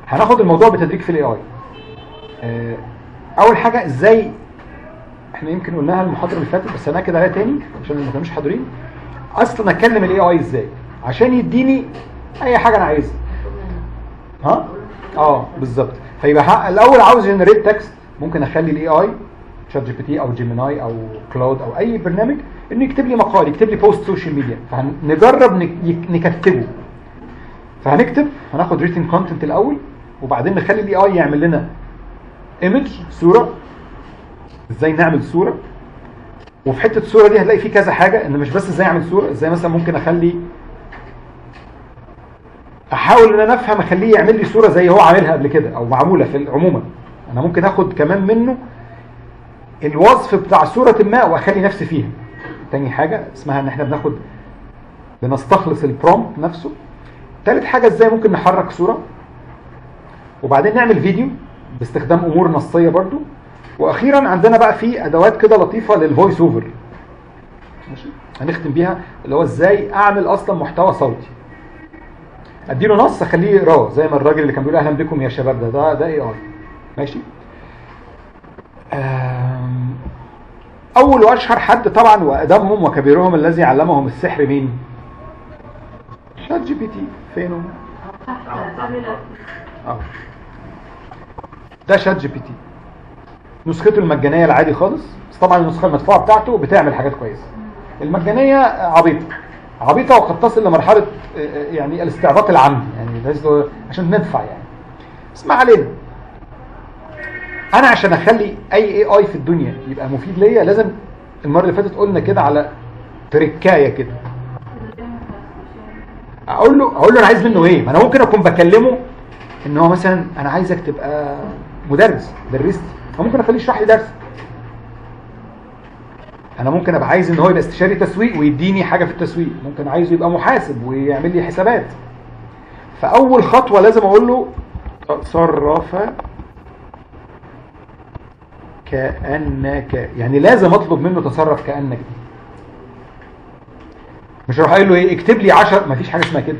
هناخد الموضوع بتدريج في الاي اي. اول حاجه ازاي، احنا يمكن قلناها المحاضره اللي فاتت بس هنأكد عليها تاني عشان اللي ما كانوش حاضرين. اصلا اتكلم الاي اي ازاي عشان يديني اي حاجه انا عايزها. بالظبط. فيبقى الاول عاوز جنريت تكست، ممكن اخلي الاي اي شات جي بي تي او جيميناي او كلاود او اي برنامج انه يكتب لي مقال، يكتب لي بوست سوشيال ميديا. فهنجرب نكتبه. فهنكتب، هناخد ريتن كونتنت الاول وبعدين نخلي الاي اي يعمل لنا ايمج، صوره. ازاي نعمل صوره؟ وفي حته الصوره دي هتلاقي فيه كذا حاجه، ان مش بس ازاي اعمل صوره، ازاي مثلا ممكن احاول ان انا افهم اخليه يعمل لي صوره زي هو عاملها قبل كده او معموله في عموما. انا ممكن اخد كمان منه الوصف بتاع صوره ما واخلي نفسي فيها. تاني حاجه اسمها ان احنا بنستخلص البرومبت نفسه. ثالث حاجه ازاي ممكن نحرك صوره، وبعدين نعمل فيديو باستخدام امور نصيه برضو. واخيرا عندنا بقى في ادوات كده لطيفه للفويس اوفر، ماشي، هنختم بيها اللي هو ازاي اعمل اصلا محتوى صوتي. اديله نص اخليه يقراه زي ما الراجل اللي كان بيقول اهلا بكم يا شباب ده اي اي. ماشي. اول واشهر حد طبعا واقدمهم وكبيرهم الذي علمهم السحر مين؟ شات جي بي تي. فينه؟ ده شات جي بي تي، نسخته المجانيه العادي خالص. بس طبعا النسخه المدفوعه بتاعته بتعمل حاجات كويسه. المجانيه عبيطه وقد تصل لمرحله يعني الاستعباط العمدي، يعني عشان ندفع يعني. اسمع علينا، انا عشان اخلي اي اي في الدنيا يبقى مفيد ليا لازم، المره اللي فاتت قلنا كده على تركايه كده، اقول له انا عايز منه ايه. ما انا ممكن اكون بكلمه ان هو مثلا انا عايزك تبقى مدرس، درست، او ممكن اخليه يشرح لي درس. انا ممكن ابقى عايز ان هو يبقى استشاري تسويق ويديني حاجه في التسويق، ممكن عايزه يبقى محاسب ويعمل لي حسابات. فاول خطوه لازم اقول له تصرف كانك، يعني لازم اطلب منه تصرف كانك. مش هروح قايل له ايه اكتب لي 10، مفيش حاجه اسمها كده.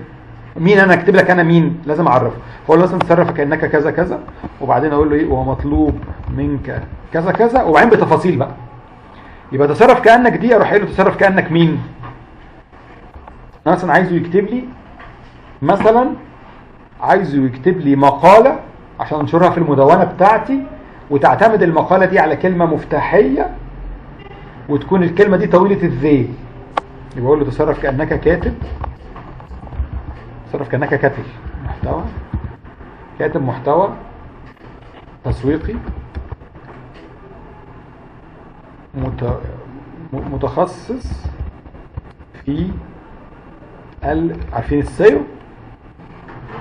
مين انا اكتب لك؟ انا مين؟ لازم اعرفه. فاقول له لازم تتصرف كانك كذا كذا، وبعدين اقول له ايه ومطلوب منك كذا كذا، وبعدين بتفاصيل بقى. يبقى تصرف كانك دي اروح قايل له تصرف كانك مين. مثلا عايزه يكتب لي مقاله عشان انشرها في المدونه بتاعتي، وتعتمد المقاله دي على كلمه مفتاحيه، وتكون الكلمه دي طويله الذيل. يبقى اقول له تصرف كانك كاتب، تصرف كانك كاتب محتوى تسويقي متخصص في عارفين السيو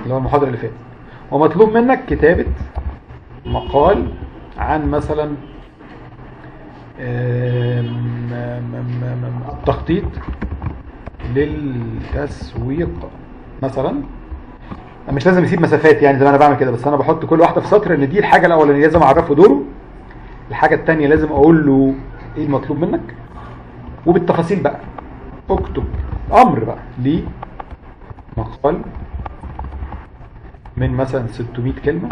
اللي هو المحاضرة اللي فاتت، ومطلوب منك كتابة مقال عن مثلا التخطيط للتسويق مثلا. مش لازم يسيب مسافات يعني زي ما انا بعمل كده، بس انا بحط كل واحده في سطر ان دي الحاجه الاولانيه لازم اعرفه دوره، الحاجه الثانيه لازم اقول له ايه المطلوب منك، وبالتفاصيل بقى اكتب امر بقى ليه مقال من مثلا 600 كلمه